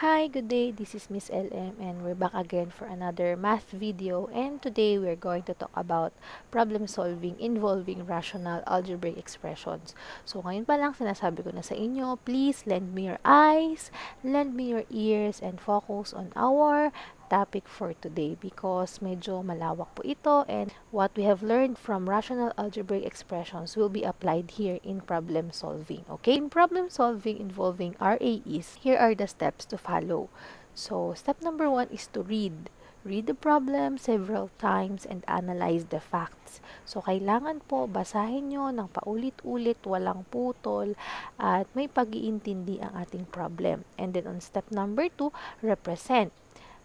Hi, good day. This is Miss LM and we're back again for another math video, and today we're going to talk about problem solving involving rational algebraic expressions. So ngayon pa lang sinasabi ko na sa inyo, please lend me your eyes, lend me your ears, and focus on our topic for today because medyo malawak po ito, and what we have learned from rational algebraic expressions will be applied here in problem solving. Okay? In problem solving involving RAEs, here are the steps to follow. So, step number 1 is to read. Read the problem several times and analyze the facts. So, kailangan po basahin nyo ng paulit-ulit, walang putol, at may pag-iintindi ang ating problem. And then on step number 2, represent.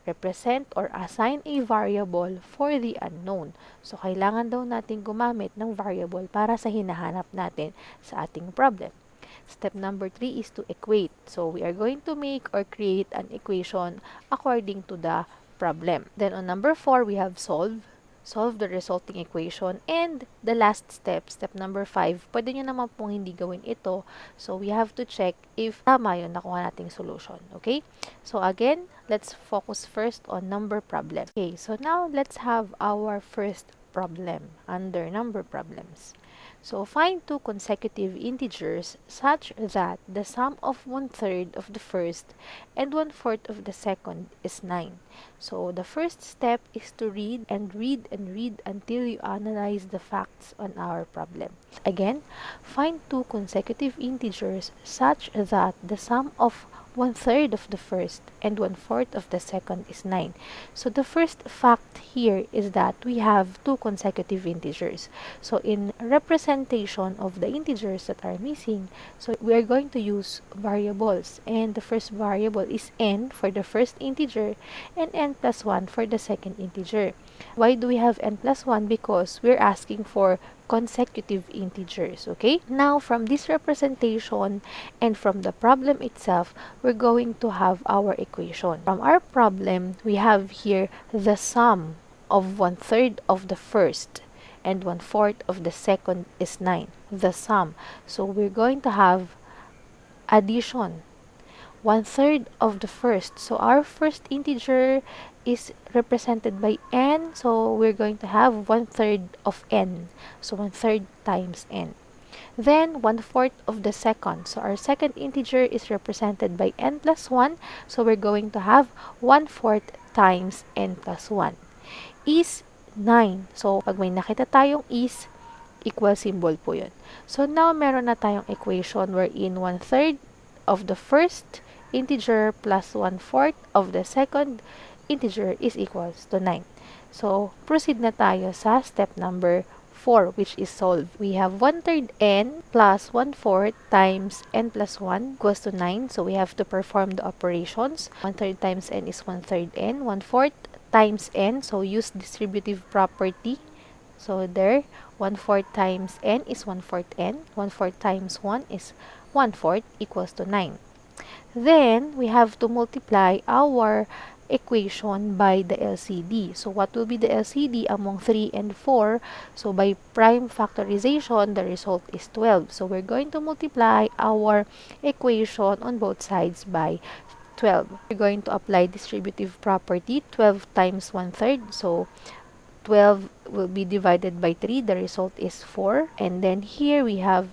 Represent or assign a variable for the unknown. So, kailangan daw natin gumamit ng variable para sa hinahanap natin sa ating problem. Step number 3 is to equate. So, we are going to make or create an equation according to the problem. Then, on number 4, we have solve. Solve the resulting equation. And the last step, step number 5, pwede nyo naman pong hindi gawin ito. So, we have to check if tama yun nakuha nating solution. Okay? So, again, let's focus first on number problem. Okay, so now let's have our first problem under number problems. So, find two consecutive integers such that the sum of 1/3 of the first and 1/4 of the second is 9. So, the first step is to read and read and read until you analyze the facts on our problem. Again, find two consecutive integers such that the sum of 1/3 of the first and 1/4 of the second is 9. So the first fact here is that we have two consecutive integers. So in representation of the integers that are missing, so we are going to use variables, and the first variable is n for the first integer and n plus 1 for the second integer. Why do we have n plus 1? Because we're asking for consecutive integers. Okay, now from this representation and from the problem itself, we're going to have our equation. From our problem, we have here the sum of 1/3 of the first and 1/4 of the second is 9. The sum. So we're going to have addition. 1/3 of the first. So our first integer is represented by n. So we're going to have 1/3 of n. So 1/3 times n. Then 1/4 of the second. So our second integer is represented by n plus 1. So we're going to have 1/4 times n plus 1. Is 9. So pag may nakita tayong is, equal symbol po yun. So now meron na tayong equation wherein 1/3 of the first integer plus 1/4 of the second integer is equals to 9. So, proceed na tayo sa step number 4, which is solve. We have 1/3 n plus 1/4 times n plus 1 equals to 9. So, we have to perform the operations. 1/3 times n is 1/3 n. 1/4 times n. So, use distributive property. So, there, 1/4 times n is 1/4 n. 1/4 times 1 is 1/4 equals to 9. Then, we have to multiply our equation by the LCD. So, what will be the LCD among 3 and 4? So, by prime factorization, the result is 12. So, we're going to multiply our equation on both sides by 12. We're going to apply distributive property, 12 times 1/3. So, 12 will be divided by 3. The result is 4. And then here we have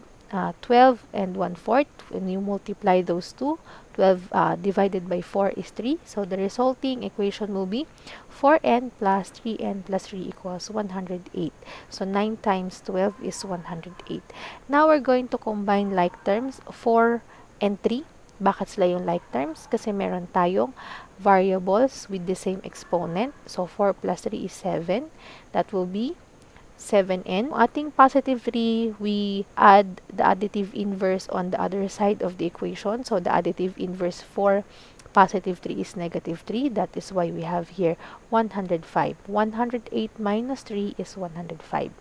12 and 1/4. When you multiply those two, 12 divided by 4 is 3. So the resulting equation will be 4n plus 3n plus 3 equals 108. So 9 times 12 is 108. Now we're going to combine like terms, 4 and 3. Bakit sila yung like terms? Kasi meron tayong variables with the same exponent. So 4 plus 3 is 7. That will be 7n. Ating positive 3, we add the additive inverse on the other side of the equation. So, the additive inverse for positive 3 is negative 3. That is why we have here 105. 108 minus 3 is 105.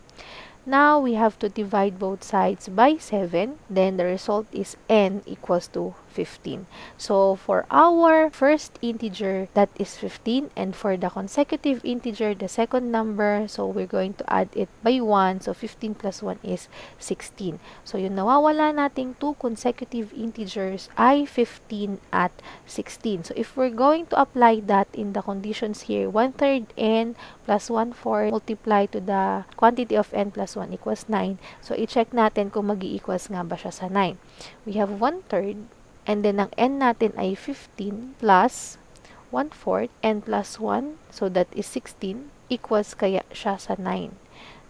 Now, we have to divide both sides by 7. Then, the result is n equals to 15. So, for our first integer, that is 15. And for the consecutive integer, the second number, so we're going to add it by 1. So, 15 plus 1 is 16. So, yung nawawala nating two consecutive integers ay 15 at 16. So, if we're going to apply that in the conditions here, 1/3 n plus 1/4 multiply to the quantity of n plus 1 equals 9. So, i-check natin kung mag-i-equals nga ba siya sa 9. We have 1/3 and then ang n natin ay 15 plus 1/4 n plus 1, so that is 16, equals kaya siya sa 9.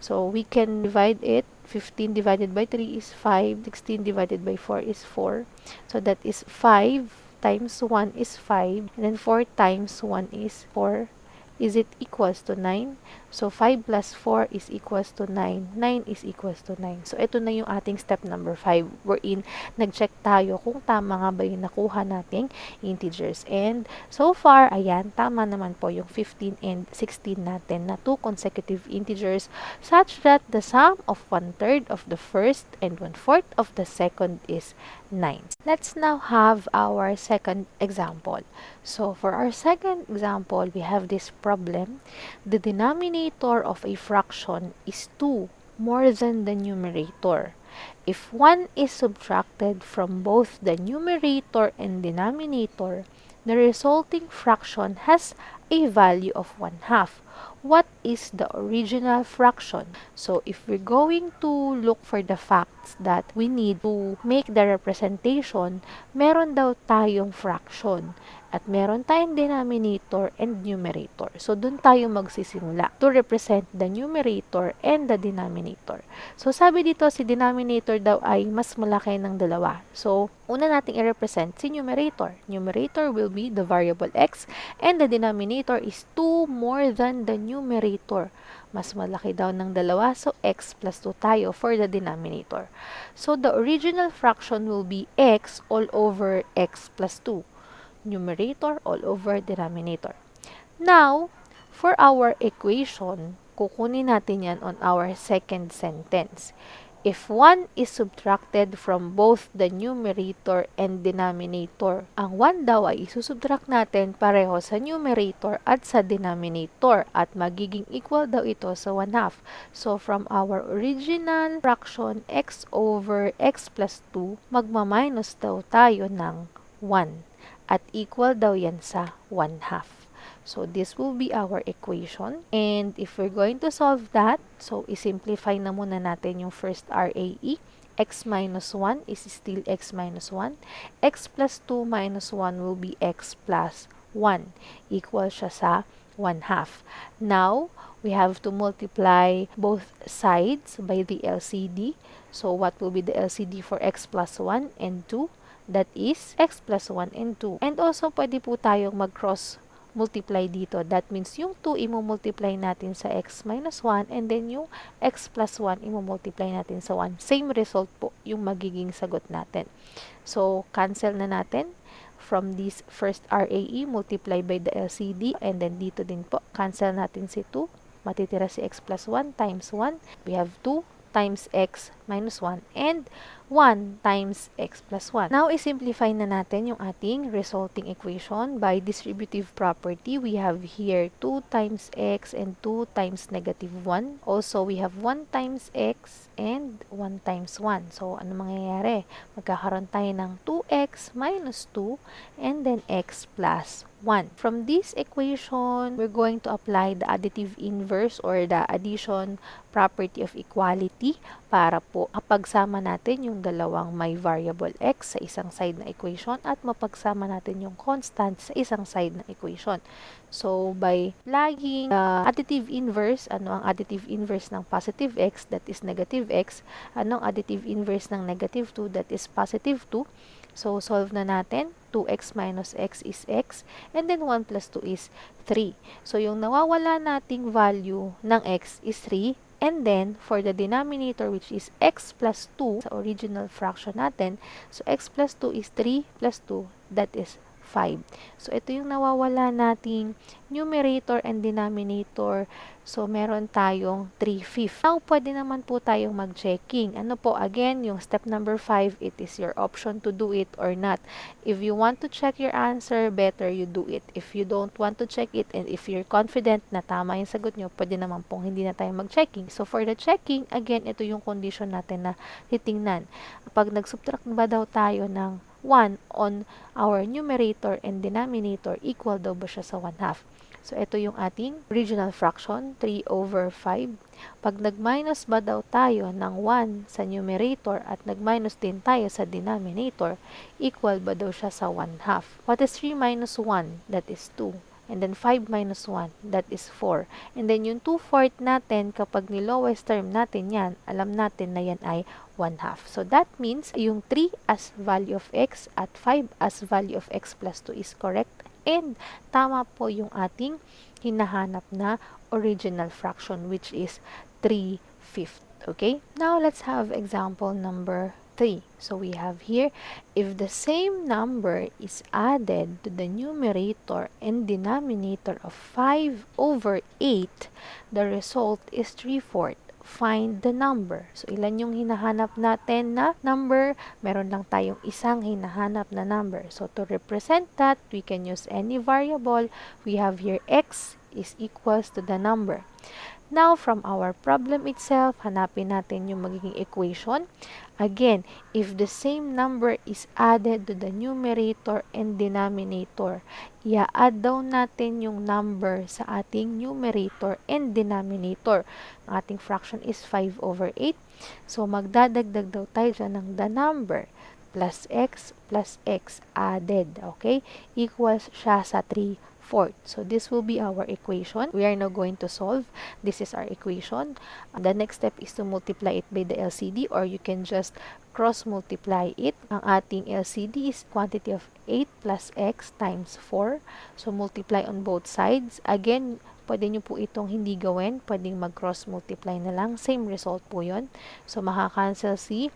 So, we can divide it. 15 divided by 3 is 5. 16 divided by 4 is 4. So, that is 5 times 1 is 5. And then 4 times 1 is 4. Is it equals to 9? So, 5 plus 4 is equals to 9. 9 is equals to 9. So, ito na yung ating step number 5. Wherein, nag-check tayo kung tama nga ba yung nakuha nating integers. And, so far, ayan, tama naman po yung 15 and 16 natin na two consecutive integers such that the sum of 1/3 of the first and 1/4 of the second is 9. Let's now have our second example. So, for our second example, we have this problem. The denominator of a fraction is 2 more than the numerator. If 1 is subtracted from both the numerator and denominator, the resulting fraction has a value of 1/2. What is the original fraction? So, if we're going to look for the facts that we need to make the representation, meron daw tayong fraction. At meron tayong denominator and numerator. So, dun tayo magsisimula to represent the numerator and the denominator. So, sabi dito, si denominator daw ay mas malaki ng dalawa. So, una nating i-represent si numerator. Numerator will be the variable x and the denominator is 2 more than the numerator. Mas malaki daw ng dalawa, so x plus 2 tayo for the denominator. So, the original fraction will be x all over x plus 2. Numerator all over denominator. Now, for our equation, kukunin natin yan on our second sentence. If 1 is subtracted from both the numerator and denominator, ang 1 daw ay isusubtract natin pareho sa numerator at sa denominator at magiging equal daw ito sa 1/2. So, from our original fraction x over x plus 2, magmaminus daw tayo ng 1. At equal daw yan sa 1/2. So, this will be our equation. And if we're going to solve that, so, isimplify na muna natin yung first RAE. X minus 1 is still x minus 1. X plus 2 minus 1 will be x plus 1. Equal siya sa 1/2. Now, we have to multiply both sides by the LCD. So, what will be the LCD for x plus 1 and 2? That is x plus 1 and 2. And also, pwede po tayong mag-cross multiply dito. That means yung 2 i-multiply natin sa x minus 1 and then yung x plus 1 i-multiply natin sa 1. Same result po yung magiging sagot natin. So, cancel na natin from this first RAE multiply by the LCD and then dito din po, cancel natin si 2. Matitira si x plus 1 times 1. We have 2 times x minus 1 and 1 times x plus 1. Now, isimplify na natin yung ating resulting equation by distributive property. We have here 2 times x and 2 times negative 1. Also, we have 1 times x and 1 times 1. So, ano mangyayari? Magkakaroon tayo ng 2x minus 2 and then x plus 1. From this equation, we're going to apply the additive inverse or the addition property of equality para po mapagsama natin yung dalawang may variable x sa isang side na equation at mapagsama natin yung constant sa isang side na equation. So, by plugging the additive inverse, ano ang additive inverse ng positive x, that is negative x, ano ang additive inverse ng negative 2, that is positive 2. So, solve na natin. 2x minus x is x. And then, 1 plus 2 is 3. So, yung nawawala nating value ng x is 3. And then, for the denominator, which is x plus 2, sa original fraction natin, so x plus 2 is 3 plus 2, that is 5. So, ito yung nawawala nating numerator and denominator. So, meron tayong 3/5. Now, pwede naman po tayong mag-checking. Ano po, again, yung step number 5, it is your option to do it or not. If you want to check your answer, better you do it. If you don't want to check it and if you're confident na tama yung sagot nyo, pwede naman pong hindi na tayo mag-checking. So, for the checking, again, ito yung condition natin na titingnan. Pag nag-subtract ba daw tayo ng 1 on our numerator and denominator, equal daw ba siya sa 1/2? So, ito yung ating original fraction, 3/5. Pag nag-minus ba daw tayo ng 1 sa numerator at nag-minus din tayo sa denominator, equal ba daw siya sa 1/2? What is 3 minus 1? That is 2. And then 5 minus 1, that is 4. And then yung 2/4 natin, kapag ni-lowest term natin yan, alam natin na yan ay 1/2. So that means yung 3 as value of x at 5 as value of x plus 2 is correct. And tama po yung ating hinahanap na original fraction, which is 3/5. Okay? Now let's have example number 3. So we have here, if the same number is added to the numerator and denominator of 5/8, the result is 3/4. Find the number. So, ilan yung hinahanap natin na number? Meron lang tayong isang hinahanap na number. So, to represent that, we can use any variable. We have here x is equals to the number. Now, from our problem itself, hanapin natin yung magiging equation. Again, if the same number is added to the numerator and denominator, i-add daw natin yung number sa ating numerator and denominator. Ang ating fraction is 5/8. So, magdadagdag daw tayo dyan ng the number plus x added. Okay? Equals siya sa 3/4. So, this will be our equation. We are now going to solve. This is our equation. The next step is to multiply it by the LCD, or you can just cross-multiply it. Ang ating LCD is quantity of 8 plus x times 4. So, multiply on both sides. Again, pwede nyo po itong hindi gawin. Pwedeng mag-cross-multiply na lang. Same result po yun. So, makakancel si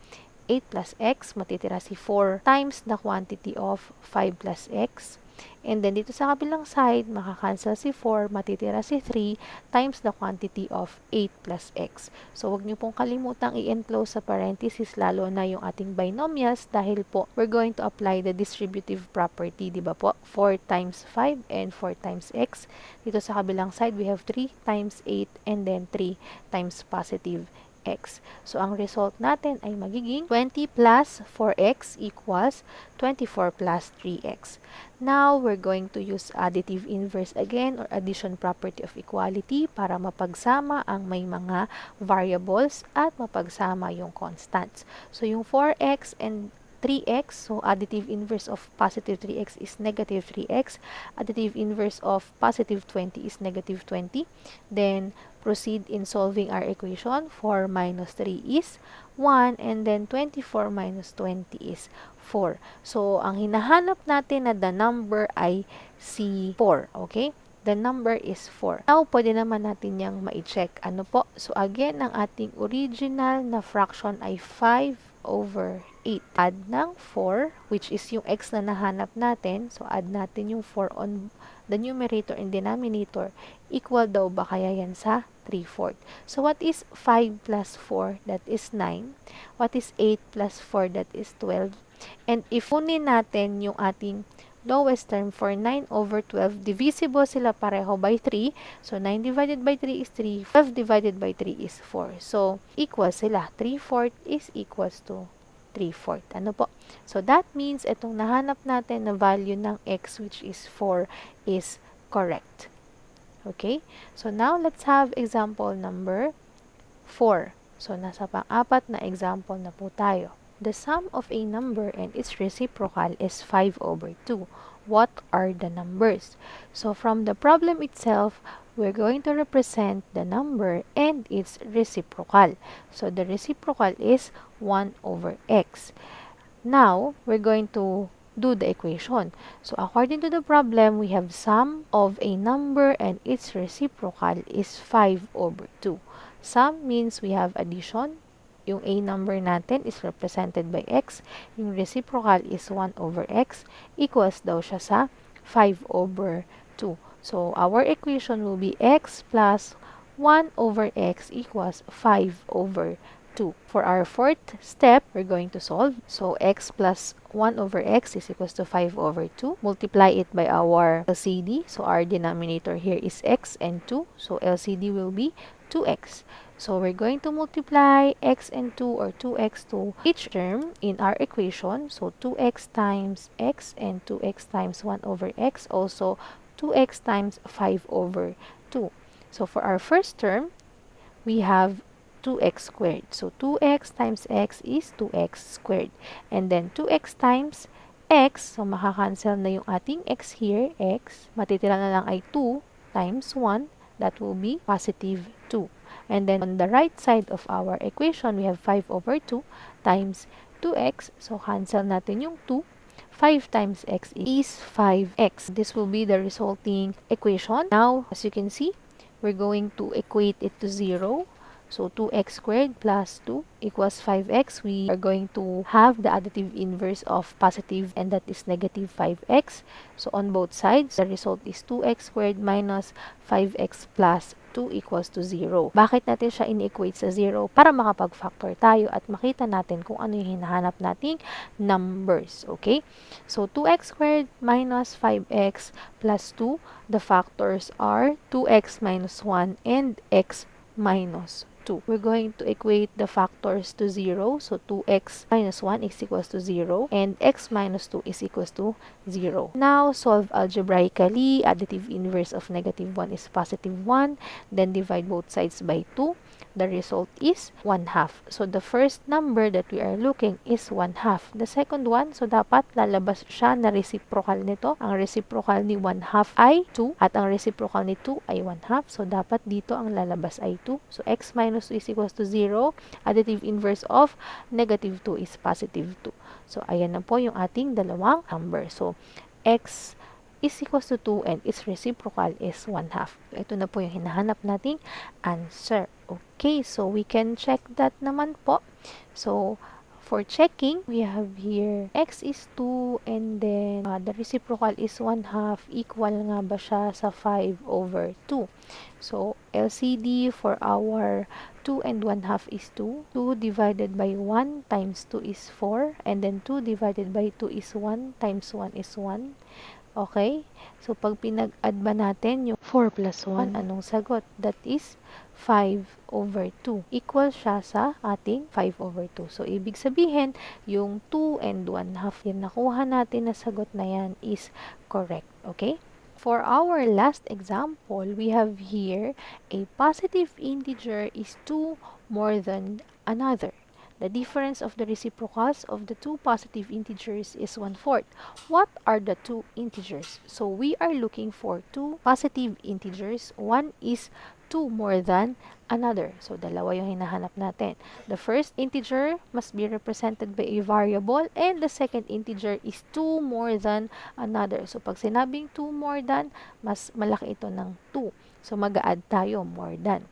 8 plus x, matitira si 4 times the quantity of 5 plus x. And then, dito sa kabilang side, makakancel si 4, matitira si 3 times the quantity of 8 plus x. So, wag nyo pong kalimutang i-enclose sa parenthesis, lalo na yung ating binomials, dahil po, we're going to apply the distributive property, di ba po? 4 times 5 and 4 times x. Dito sa kabilang side, we have 3 times 8 and then 3 times positive x. So, ang result natin ay magiging 20 plus 4x equals 24 plus 3x. Now, we're going to use additive inverse again, or addition property of equality, para mapagsama ang may mga variables at mapagsama yung constants. So, yung 4x and 3x, so additive inverse of positive 3x is negative 3x. Additive inverse of positive 20 is negative 20. Then, proceed in solving our equation. 4 minus 3 is 1, and then 24 minus 20 is 4. So, ang hinahanap natin na the number ay si 4. Okay? The number is 4. Now, pwede naman natin yung ma-check. Ano po? So, again, ang ating original na fraction ay 5/8. Add ng 4, which is yung x na nahanap natin. So, add natin yung 4 on the numerator and denominator. Equal daw ba kaya yan sa 3/4? So, what is 5 plus 4? That is 9. What is 8 plus 4? That is 12. And if kunin natin yung ating lowest term for 9/12, divisible sila pareho by 3. So, 9 divided by 3 is 3. 12 divided by 3 is 4. So, equal sila. 3/4 is equals to 3/4. Ano po? So, that means itong nahanap natin na value ng x, which is 4, is correct. Okay? So, now, let's have example number 4. So, nasa pang-apat na example na po tayo. The sum of a number and its reciprocal is 5/2. What are the numbers? So, from the problem itself, we're going to represent the number and its reciprocal. So, the reciprocal is 1/x. Now, we're going to do the equation. So, according to the problem, we have sum of a number and its reciprocal is 5/2. Sum means we have addition. yung A number natin is represented by x, yung reciprocal is 1 over x, equals daw siya sa 5 over 2. So, our equation will be x plus 1 over x equals 5 over 2. For our fourth step, we're going to solve. So, x plus 1 over x is equals to 5 over 2. Multiply it by our LCD. So, our denominator here is x and 2. So, LCD will be 2x. So, we're going to multiply x and 2 or 2x to each term in our equation. So, 2x times x and 2x times 1 over x. Also, 2x times 5 over 2. So, for our first term, we have 2x squared. So, 2x times x is 2x squared. And then, 2x times x, so makakancel na yung ating x here, x. Matitira na lang ay 2 times 1, that will be positive 2. And then, on the right side of our equation, we have 5 over 2 times 2x. So, cancel natin yung 2. 5 times x is 5x. This will be the resulting equation. Now, as you can see, we're going to equate it to 0. So, 2x squared plus 2 equals 5x. We are going to have the additive inverse of positive, and that is negative 5x. So, on both sides, the result is 2x squared minus 5x plus 2 equals to 0. Bakit natin siya in-equate sa 0? Para makapag-factor tayo at makita natin kung ano yung hinahanap nating numbers. Okay? So, 2x squared minus 5x plus 2. The factors are 2x minus 1 and x minus 2. We're going to equate the factors to 0. So, 2x minus 1 is equals to 0 and x minus 2 is equals to 0. Now, solve algebraically. Additive inverse of negative 1 is positive 1. Then, divide both sides by 2. The result is 1/2. So, the first number that we are looking is 1/2. The second one, so dapat lalabas siya na reciprocal nito. Ang reciprocal ni 1/2 ay 2 at ang reciprocal ni 2 ay 1/2. So, dapat dito ang lalabas ay 2. So, x minus 2 is equals to 0. Additive inverse of negative 2 is positive 2. So, ayan na po yung ating dalawang number. So, x is equals to 2 and its reciprocal is 1/2. Ito na po yung hinahanap nating answer. Okay, so we can check that naman po. So, for checking, we have here x is 2 and then the reciprocal is 1/2. Equal nga ba siya sa 5 over 2? So, LCD for our 2 and 1/2 is 2. 2 divided by 1 times 2 is 4. And then 2 divided by 2 is 1 times 1 is 1. Okay? So, pag pinag-add ba natin yung 4 plus 1, anong sagot? That is 5 over 2. Equal siya sa ating 5 over 2. So, ibig sabihin, yung 2 and 1/2 yung nakuha natin na sagot na yan is correct. Okay? For our last example, we have here a positive integer is 2 more than another. The difference of the reciprocals of the two positive integers is 1/4. What are the two integers? So, we are looking for two positive integers. One is 2 more than another. So, dalawa yung hinahanap natin. The first integer must be represented by a variable and the second integer is 2 more than another. So, pag sinabing 2 more than, mas malaki ito ng 2. So, mag-a-add tayo more than.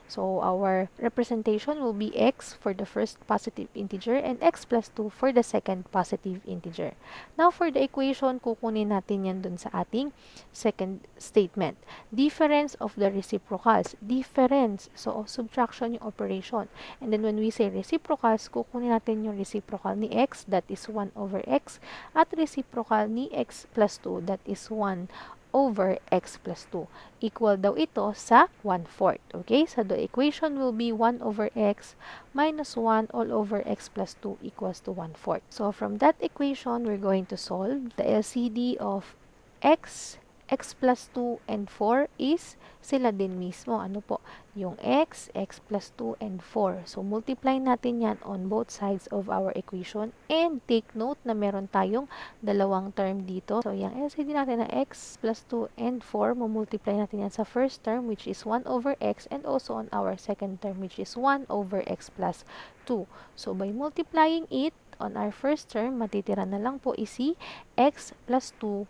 So, our representation will be x for the first positive integer and x plus 2 for the second positive integer. Now, for the equation, kukunin natin yan dun sa ating second statement. Difference of the reciprocals. Difference. So, subtraction yung operation. And then, when we say reciprocals, kukunin natin yung reciprocal ni x, that is 1 over x, at reciprocal ni x plus 2, that is 1 over x plus 2. Equal daw ito sa 1/4. Okay? So, the equation will be 1 over x minus 1 all over x plus 2 equals to 1/4. So, from that equation, we're going to solve the LCD of x, x plus 2, and 4 is sila din mismo. Ano po? Yung x, x plus 2, and 4. So, multiply natin yan on both sides of our equation. And take note na meron tayong dalawang term dito. So, yung LCD natin na x plus 2 and 4, mamultiply natin yan sa first term, which is 1 over x, and also on our second term, which is 1 over x plus 2. So, by multiplying it on our first term, matitira na lang po is si x plus 2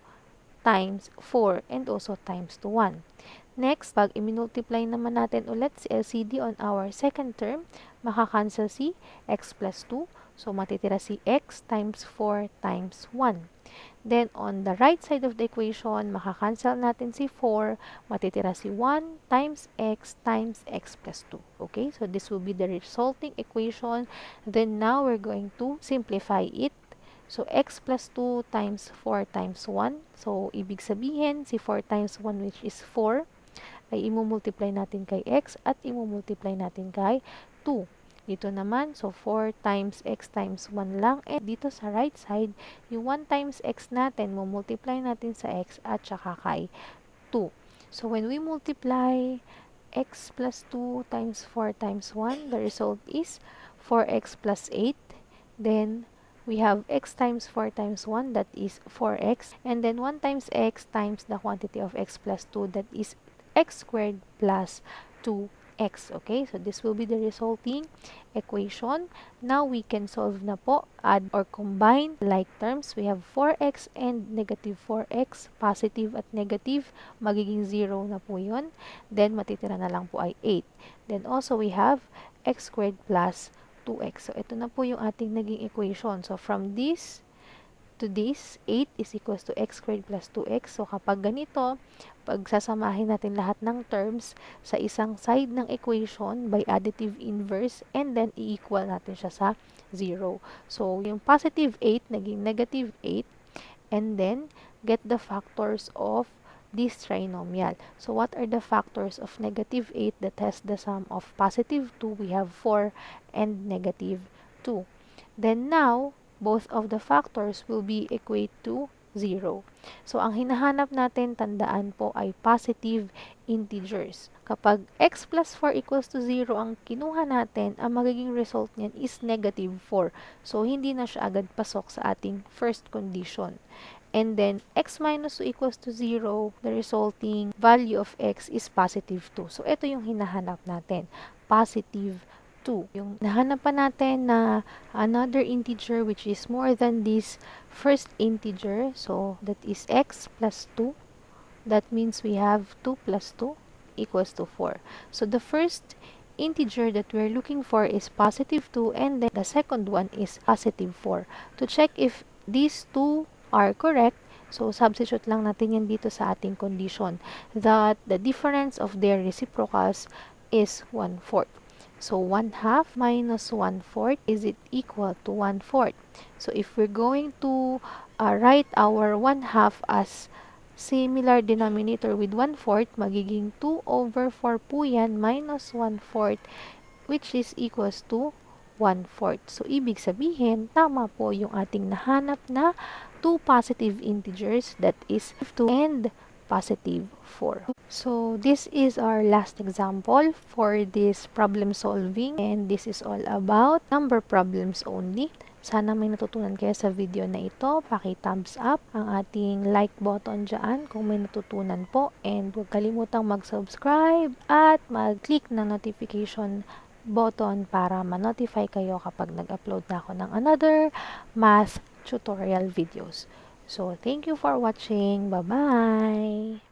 times 4 and also times to 1. Next, pag i-multiply naman natin ulit si LCD on our second term, makakancel si x plus 2. So, matitira si x times 4 times 1. Then, on the right side of the equation, makakancel natin si 4, matitira si 1 times x plus 2. Okay, so this will be the resulting equation. Then, now we're going to simplify it. So, x plus 2 times 4 times 1. So, ibig sabihin, si 4 times 1 which is 4, ay imumultiply natin kay x at imumultiply natin kay 2. Dito naman, so 4 times x times 1 lang. And dito sa right side, yung 1 times x natin, mumultiply natin sa x at saka kay 2. So when we multiply x plus 2 times 4 times 1, the result is 4x plus 8. Then, we have x times 4 times 1, that is 4x. And then 1 times x times the quantity of x plus 2, that is x squared plus 2x. Okay, so this will be the resulting equation. Now, we can solve na po, add or combine like terms. We have 4x and negative 4x, positive at negative, magiging 0 na po yun. Then, matitira na lang po ay 8. Then, also, we have x squared plus 2x. So, ito na po yung ating naging equation. So, from this to this, 8 is equals to x squared plus 2x. So, kapag ganito, pag sasamahin natin lahat ng terms sa isang side ng equation by additive inverse, and then i-equal natin siya sa 0. So, yung positive 8 naging negative 8, and then get the factors of this trinomial. So, what are the factors of negative 8 that has the sum of positive 2? We have 4 and negative 2. Then now, both of the factors will be equate to 0. So, ang hinahanap natin, tandaan po, ay positive integers. Kapag x plus 4 equals to 0 ang kinuha natin, ang magiging result niyan is negative 4. So, hindi na siya agad pasok sa ating first condition. And then, x minus 2 equals to 0, the resulting value of x is positive 2. So, ito yung hinahanap natin, positive 2. Yung nahanap pa natin na another integer which is more than this first integer. So, that is x plus 2. That means we have 2 plus 2 equals to 4. So, the first integer that we're looking for is positive 2, and then the second one is positive 4. To check if these two are correct, so substitute lang natin yan dito sa ating condition that the difference of their reciprocals is 1/4. So, 1/2 minus 1/4, is it equal to 1/4? So, if we're going to write our 1/2 as similar denominator with 1/4, magiging 2 over 4 po yan minus 1/4, which is equals to 1/4. So, ibig sabihin, tama po yung ating nahanap na two positive integers, that is 2 and positive 4. So, this is our last example for this problem solving, and this is all about number problems only. Sana may natutunan kayo sa video na ito. Paki-thumbs up ang ating like button dyan kung may natutunan po, and huwag kalimutang mag-subscribe at mag-click ng notification button para ma-notify kayo kapag nag-upload na ako ng another math tutorial videos. So, thank you for watching. Bye-bye!